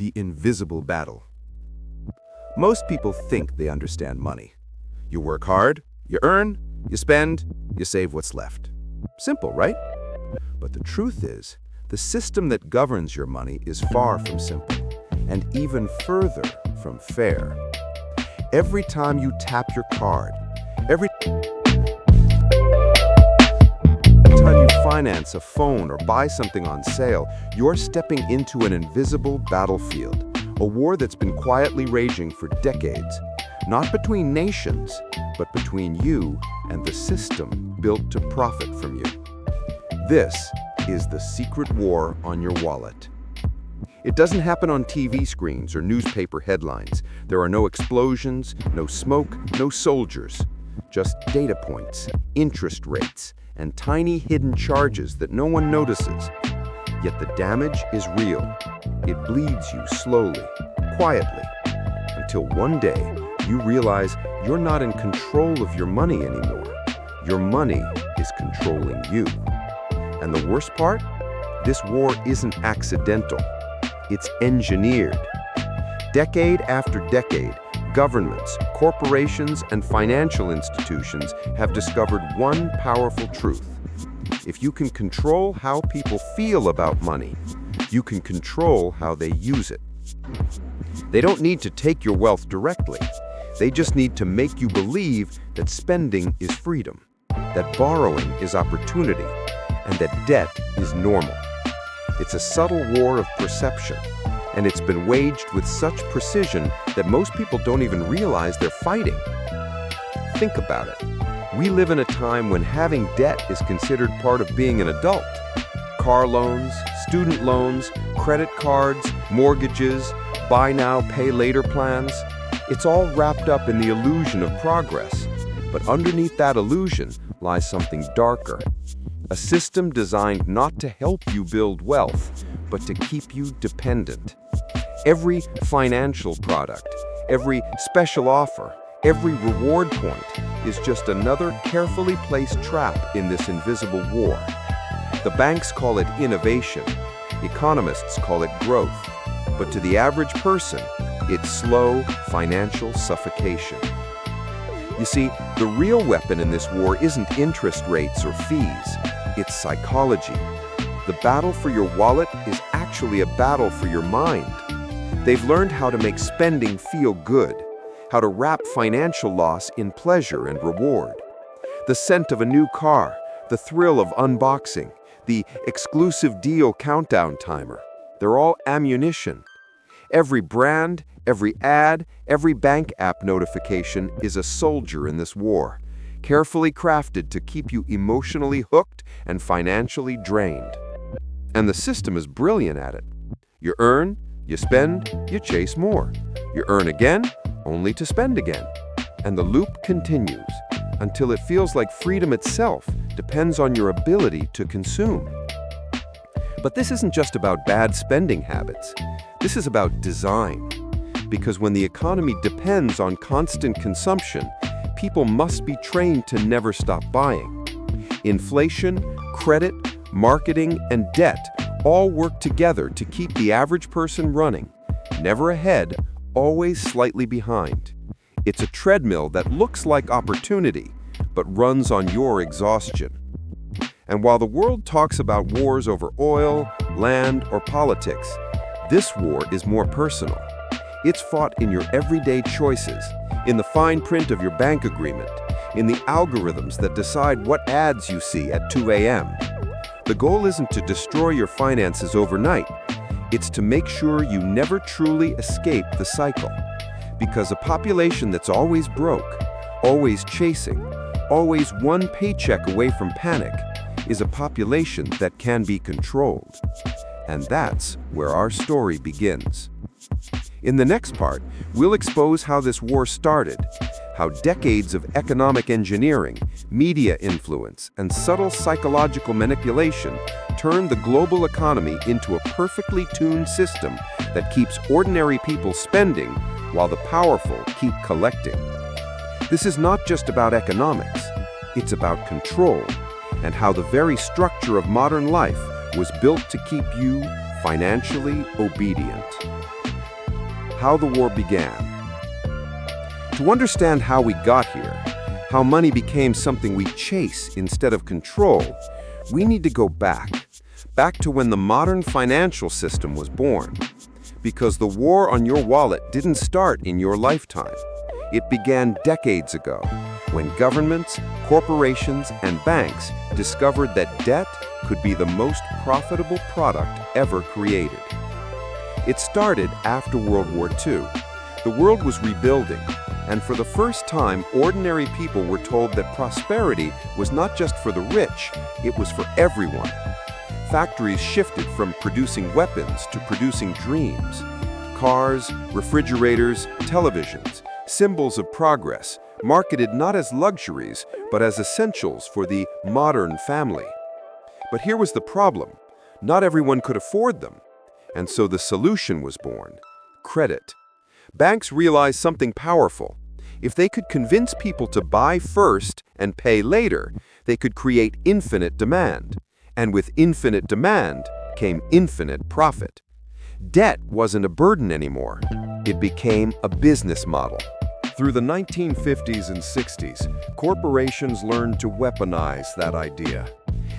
the invisible battle. Most people think they understand money. You work hard, you earn, you spend, you save what's left. Simple, right? But the truth is, the system that governs your money is far from simple, and even further from fair. Every time you tap your card, every time you finance a phone or buy something on sale, you're stepping into an invisible battlefield, a war that's been quietly raging for decades, not between nations, but between you and the system built to profit from you. This is the secret war on your wallet. It doesn't happen on TV screens or newspaper headlines. There are no explosions, no smoke, no soldiers. Just data points, interest rates, and tiny hidden charges that no one notices. Yet the damage is real. It bleeds you slowly, quietly, until one day you realize you're not in control of your money anymore. Your money is controlling you. And the worst part? This war isn't accidental. It's engineered. Decade after decade, governments, corporations, and financial institutions have discovered one powerful truth. If you can control how people feel about money, you can control how they use it. They don't need to take your wealth directly. They just need to make you believe that spending is freedom, that borrowing is opportunity, and that debt is normal. It's a subtle war of perception, and it's been waged with such precision that most people don't even realize they're fighting. Think about it. We live in a time when having debt is considered part of being an adult. Car loans, student loans, credit cards, mortgages, buy now, pay later plans. It's all wrapped up in the illusion of progress. But underneath that illusion lies something darker. A system designed not to help you build wealth, but to keep you dependent. Every financial product, every special offer, every reward point is just another carefully placed trap in this invisible war. The banks call it innovation, economists call it growth, but to the average person, it's slow financial suffocation. You see, the real weapon in this war isn't interest rates or fees. It's psychology. The battle for your wallet is actually a battle for your mind. They've learned how to make spending feel good, how to wrap financial loss in pleasure and reward. The scent of a new car, the thrill of unboxing, the exclusive deal countdown timer, they're all ammunition. Every brand, every ad, every bank app notification is a soldier in this war, carefully crafted to keep you emotionally hooked and financially drained. And the system is brilliant at it. You earn, you spend, you chase more. You earn again, only to spend again. And the loop continues until it feels like freedom itself depends on your ability to consume. But this isn't just about bad spending habits. This is about design. Because when the economy depends on constant consumption, people must be trained to never stop buying. Inflation, credit, marketing, and debt all work together to keep the average person running, never ahead, always slightly behind. It's a treadmill that looks like opportunity, but runs on your exhaustion. And while the world talks about wars over oil, land, or politics, this war is more personal. It's fought in your everyday choices, in the fine print of your bank agreement, in the algorithms that decide what ads you see at 2 a.m. The goal isn't to destroy your finances overnight. It's to make sure you never truly escape the cycle. Because a population that's always broke, always chasing, always one paycheck away from panic, is a population that can be controlled. And that's where our story begins. In the next part, we'll expose how this war started, how decades of economic engineering, media influence, and subtle psychological manipulation turned the global economy into a perfectly tuned system that keeps ordinary people spending while the powerful keep collecting. This is not just about economics, it's about control, and how the very structure of modern life was built to keep you financially obedient. how the war began. To understand how we got here, how money became something we chase instead of control, we need to go back to when the modern financial system was born. Because the war on your wallet didn't start in your lifetime. It began decades ago, when governments, corporations, and banks discovered that debt could be the most profitable product ever created. It started after World War II. The world was rebuilding, and for the first time, ordinary people were told that prosperity was not just for the rich, it was for everyone. Factories shifted from producing weapons to producing dreams. Cars, refrigerators, televisions, symbols of progress, marketed not as luxuries, but as essentials for the modern family. But here was the problem. Not everyone could afford them. And so the solution was born: credit. Banks realized something powerful. If they could convince people to buy first and pay later, they could create infinite demand. And with infinite demand came infinite profit. Debt wasn't a burden anymore. It became a business model. Through the 1950s and 60s, corporations learned to weaponize that idea.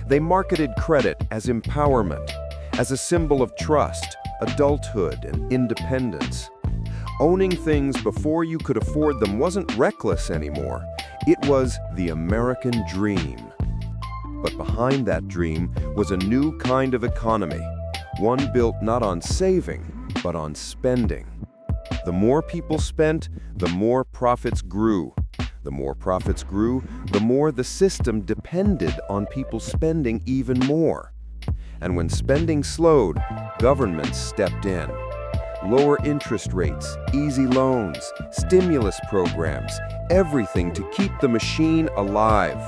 They marketed credit as empowerment, as a symbol of trust, adulthood, and independence. Owning things before you could afford them wasn't reckless anymore. It was the American dream. But behind that dream was a new kind of economy, one built not on saving, but on spending. The more people spent, the more profits grew. The more profits grew, the more the system depended on people spending even more. And when spending slowed, governments stepped in. Lower interest rates, easy loans, stimulus programs, everything to keep the machine alive.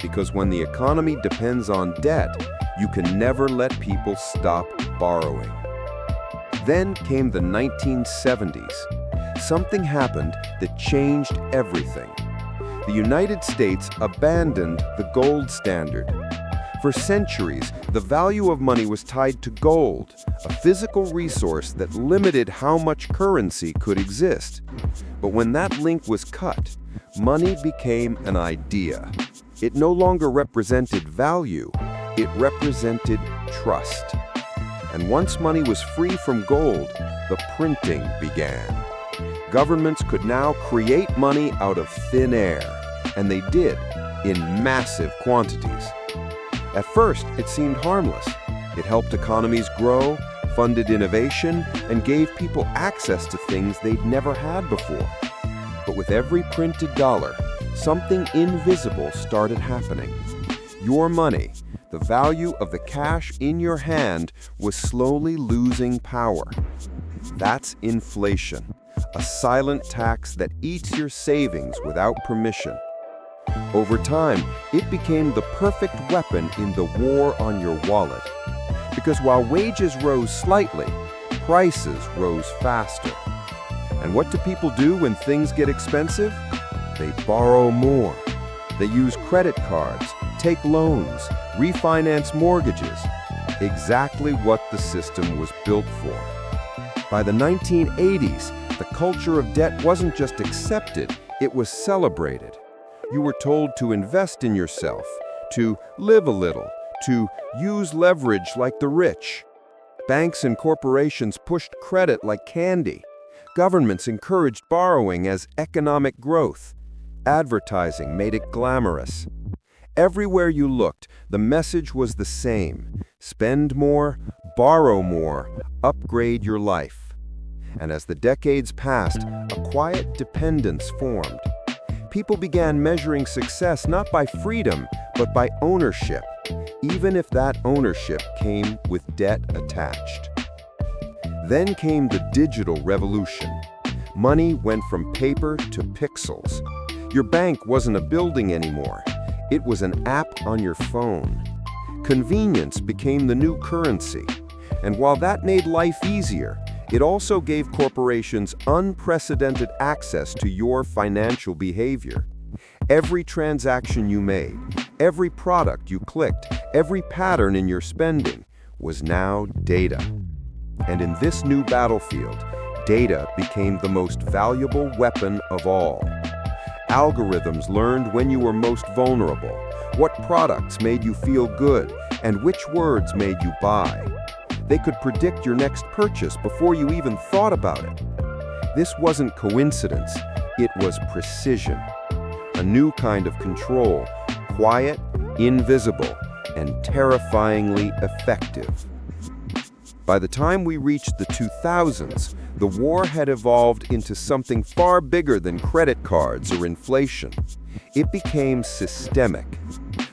Because when the economy depends on debt, you can never let people stop borrowing. Then came the 1970s. Something happened that changed everything. The United States abandoned the gold standard. For centuries, the value of money was tied to gold, a physical resource that limited how much currency could exist. But when that link was cut, money became an idea. It no longer represented value, it represented trust. And once money was free from gold, the printing began. Governments could now create money out of thin air, and they did, in massive quantities. At first, it seemed harmless. It helped economies grow, funded innovation, and gave people access to things they'd never had before. But with every printed dollar, something invisible started happening. Your money, the value of the cash in your hand, was slowly losing power. That's inflation, a silent tax that eats your savings without permission. Over time, it became the perfect weapon in the war on your wallet. Because while wages rose slightly, prices rose faster. And what do people do when things get expensive? They borrow more. They use credit cards, take loans, refinance mortgages. Exactly what the system was built for. By the 1980s, the culture of debt wasn't just accepted, it was celebrated. You were told to invest in yourself, to live a little, to use leverage like the rich. Banks and corporations pushed credit like candy. Governments encouraged borrowing as economic growth. Advertising made it glamorous. Everywhere you looked, the message was the same: spend more, borrow more, upgrade your life. And as the decades passed, a quiet dependence formed. People began measuring success not by freedom, but by ownership, even if that ownership came with debt attached. Then came the digital revolution. Money went from paper to pixels. Your bank wasn't a building anymore. It was an app on your phone. Convenience became the new currency. And while that made life easier, it also gave corporations unprecedented access to your financial behavior. Every transaction you made, every product you clicked, every pattern in your spending was now data. And in this new battlefield, data became the most valuable weapon of all. Algorithms learned when you were most vulnerable, what products made you feel good, and which words made you buy. They could predict your next purchase before you even thought about it. This wasn't coincidence, it was precision. A new kind of control, quiet, invisible, and terrifyingly effective. By the time we reached the 2000s, the war had evolved into something far bigger than credit cards or inflation. It became systemic.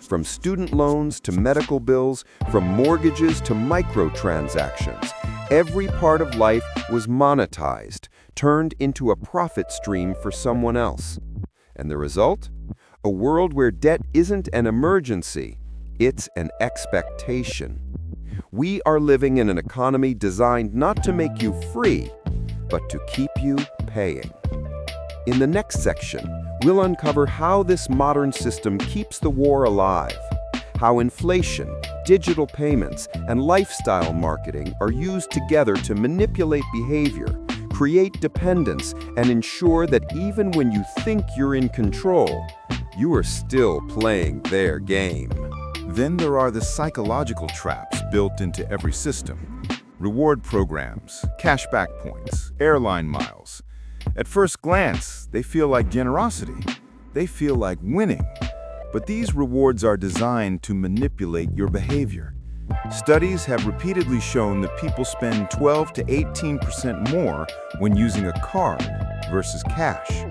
From student loans to medical bills, from mortgages to microtransactions, every part of life was monetized, turned into a profit stream for someone else. And the result? A world where debt isn't an emergency, it's an expectation. We are living in an economy designed not to make you free, but to keep you paying. In the next section, we'll uncover how this modern system keeps the war alive, how inflation, digital payments, and lifestyle marketing are used together to manipulate behavior, create dependence, and ensure that even when you think you're in control, you are still playing their game. Then there are the psychological traps built into every system. Reward programs, cashback points, airline miles. At first glance, they feel like generosity. They feel like winning. But these rewards are designed to manipulate your behavior. Studies have repeatedly shown that people spend 12 to 18% more when using a card versus cash.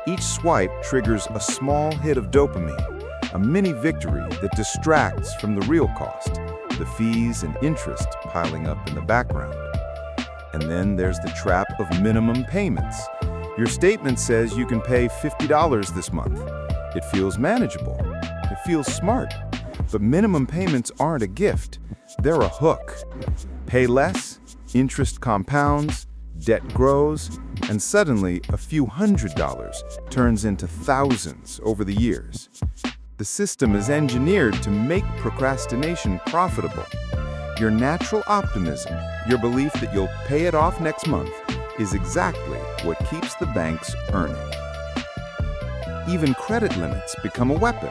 Each swipe triggers a small hit of dopamine, a mini victory that distracts from the real cost, the fees and interest piling up in the background. And then there's the trap of minimum payments. Your statement says you can pay $50 this month. It feels manageable. It feels smart. But minimum payments aren't a gift. They're a hook. Pay less, interest compounds, debt grows, and suddenly a few $100s turns into thousands over the years. The system is engineered to make procrastination profitable. Your natural optimism, your belief that you'll pay it off next month, is exactly what keeps the banks earning. Even credit limits become a weapon.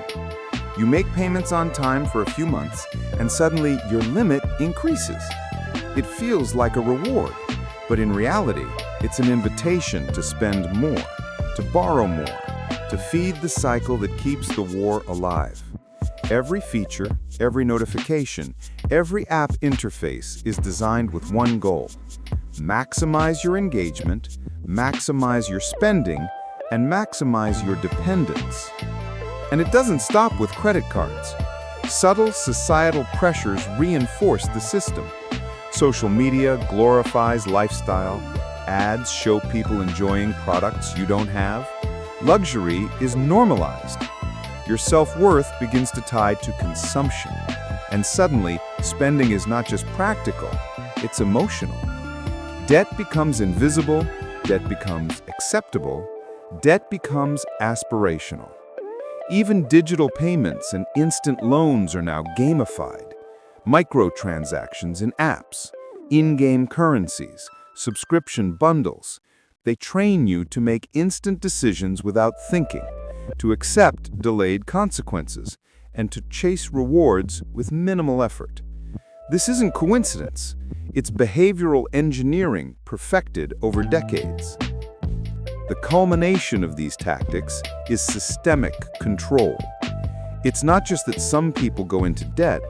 You make payments on time for a few months, and suddenly your limit increases. It feels like a reward, but in reality, it's an invitation to spend more, to borrow more, to feed the cycle that keeps the war alive. Every feature, every notification, every app interface is designed with one goal: maximize your engagement, maximize your spending, and maximize your dependence. And it doesn't stop with credit cards. Subtle societal pressures reinforce the system. Social media glorifies lifestyle. Ads show people enjoying products you don't have. Luxury is normalized. Your self-worth begins to tie to consumption. And suddenly, spending is not just practical, it's emotional. Debt becomes invisible, debt becomes acceptable, debt becomes aspirational. Even digital payments and instant loans are now gamified. Microtransactions in apps, in-game currencies, subscription bundles. They train you to make instant decisions without thinking, to accept delayed consequences, and to chase rewards with minimal effort. This isn't coincidence. It's behavioral engineering perfected over decades. The culmination of these tactics is systemic control. It's not just that some people go into debt,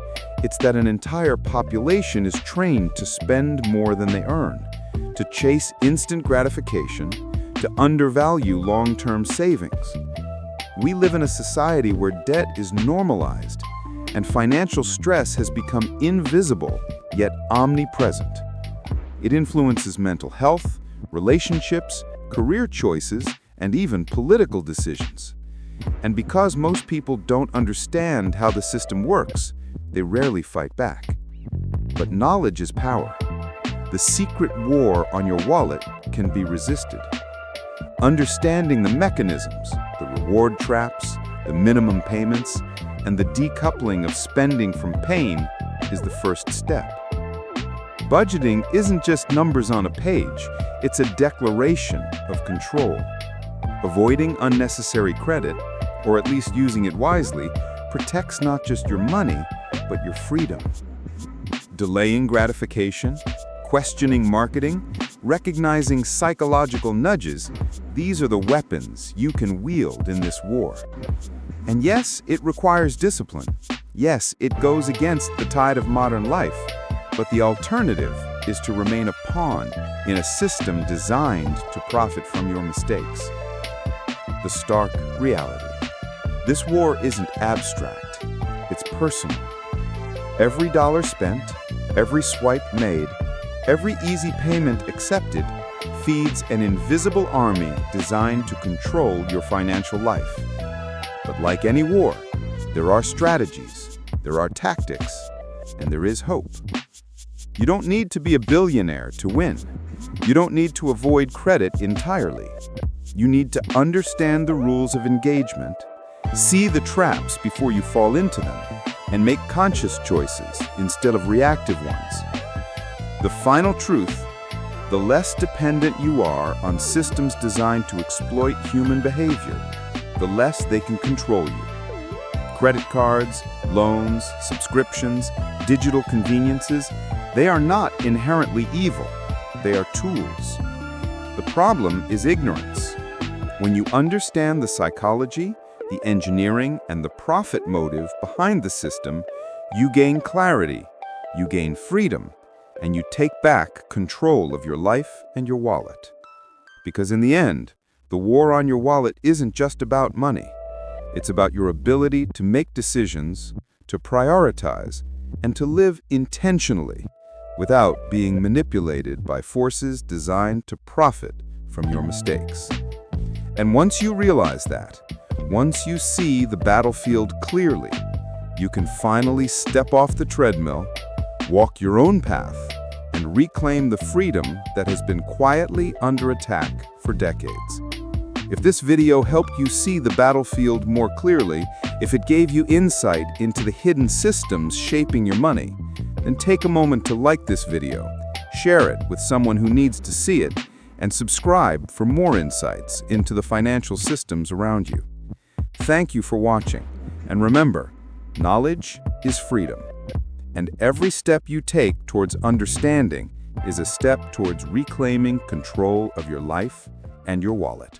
it's that an entire population is trained to spend more than they earn, to chase instant gratification, to undervalue long-term savings. We live in a society where debt is normalized, and financial stress has become invisible, yet omnipresent. It influences mental health, relationships, career choices, and even political decisions. And because most people don't understand how the system works, they rarely fight back. But knowledge is power. The secret war on your wallet can be resisted. Understanding the mechanisms, the reward traps, the minimum payments, and the decoupling of spending from pain is the first step. Budgeting isn't just numbers on a page, It's a declaration of control. Avoiding unnecessary credit, or at least using it wisely, protects not just your money, but your freedom. Delaying gratification, questioning marketing, recognizing psychological nudges, these are the weapons you can wield in this war. And yes, it requires discipline. Yes, it goes against the tide of modern life. But the alternative is to remain a pawn in a system designed to profit from your mistakes. The stark reality. This war isn't abstract, it's personal. Every dollar spent, every swipe made, every easy payment accepted feeds an invisible army designed to control your financial life. But like any war, there are strategies, there are tactics, and there is hope. You don't need to be a billionaire to win. You don't need to avoid credit entirely. You need to understand the rules of engagement, see the traps before you fall into them, and make conscious choices instead of reactive ones. The final truth: the less dependent you are on systems designed to exploit human behavior, the less they can control you. Credit cards, loans, subscriptions, digital conveniences, they are not inherently evil. They are tools. The problem is ignorance. When you understand the psychology, the engineering, and the profit motive behind the system, you gain clarity, you gain freedom, and you take back control of your life and your wallet. Because in the end, the war on your wallet isn't just about money. It's about your ability to make decisions, to prioritize, and to live intentionally without being manipulated by forces designed to profit from your mistakes. And once you realize that, once you see the battlefield clearly, you can finally step off the treadmill, walk your own path, and reclaim the freedom that has been quietly under attack for decades. If this video helped you see the battlefield more clearly, if it gave you insight into the hidden systems shaping your money, then take a moment to like this video, share it with someone who needs to see it, and subscribe for more insights into the financial systems around you. Thank you for watching, and remember, knowledge is freedom, and every step you take towards understanding is a step towards reclaiming control of your life and your wallet.